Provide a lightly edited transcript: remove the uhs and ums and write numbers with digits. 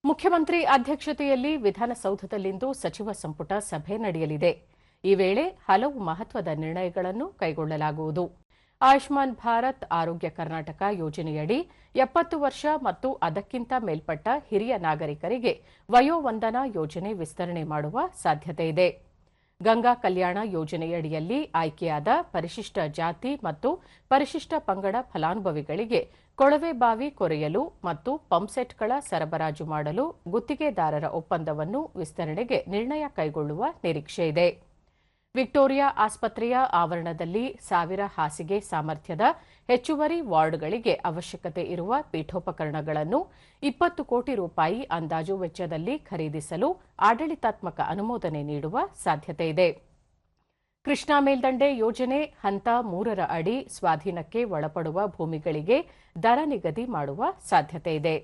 ಮುಖ್ಯಮಂತ್ರಿ ಅಧ್ಯಕ್ಷತೆಯಲ್ಲಿ ವಿಧಾನಸೌಧದಲ್ಲಿಂದು ಸಚಿವ ಸಂಪುಟ ಸಭೆ ನಡೆಯಲಿದೆ. ಈ ವೇಳೆ ಹಲವು ಮಹತ್ವದ ನಿರ್ಣಯಗಳನ್ನು ಕೈಗೊಳ್ಳಲಾಗುವುದು. ಆಯುಷ್ಮಾನ್ ಭಾರತ್ ಆರೋಗ್ಯ ಕರ್ನಾಟಕ ಯೋಜನೆಯಡಿ 70 ವರ್ಷ ಮತ್ತು ಅದಕ್ಕಿಂತ ಮೇಲ್ಪಟ್ಟ ಹಿರಿಯ ನಾಗರಿಕರಿಗೆ ವಯೋವಂದನಾ ಯೋಜನೆ ವಿಸ್ತರಣೆ ಮಾಡುವ ಸಾಧ್ಯತೆಯಿದೆ. ಗಂಗಾ ಕಲ್ಯಾಣ ಯೋಜನೆಯಡಿಯಲ್ಲಿ ಆಯ್ಕೆಯಾದ ಪರಿಶಿಷ್ಟ ಜಾತಿ ಮತ್ತು ಪರಿಶಿಷ್ಟ ಪಂಗಡ ಫಲಾನುಭವಿಗಳಿಗೆ ಕೊಳವೆ ಬಾವಿ ಕೊರೆಯಲು ಮತ್ತು ಪಂಪ್ಸೆಟ್ಗಳ ಸರಬರಾಜು ಮಾಡಲು ಗುತ್ತಿಗೆದಾರರ ಒಪ್ಪಂದವನ್ನು ವಿಸ್ತರಣೆಗೆ ನಿರ್ಣಯ ಕೈಗೊಳ್ಳುವ ನಿರೀಕ್ಷೆಯಿದೆ. ವಿಕ್ಟೋರಿಯಾ ಆಸ್ಪತ್ರೆಯ ಆವರಣದಲ್ಲಿ 1000 ಹಾಸಿಗೆ ಸಾಮರ್ಥ್ಯದ ಹೆಚ್ಚುವರಿ ವಾರ್ಡ್ಗಳಿಗೆ ಅವಶ್ಯಕತೆ ಇರುವ ಪೀಠೋಪಕರಣಗಳನ್ನು 20 ಕೋಟಿ ರೂಪಾಯಿ ಅಂದಾಜು ವೆಚ್ಚದಲ್ಲಿ ಖರೀದಿಸಲು ಆಡಳಿತಾತ್ಮಕ ಅನುಮೋದನೆ ನೀಡುವ ಸಾಧ್ಯತೆಯಿದೆ. ಕೃಷ್ಣಾ ಮೇಲ್ದಂಡೆ ಯೋಜನೆ ಹಂತ 3ರ ಅಡಿ ಸ್ವಾಧೀನಕ್ಕೆ ಒಳಪಡುವ ಭೂಮಿಗಳಿಗೆ ದರ ನಿಗದಿ ಮಾಡುವ ಸಾಧ್ಯತೆಯಿದೆ.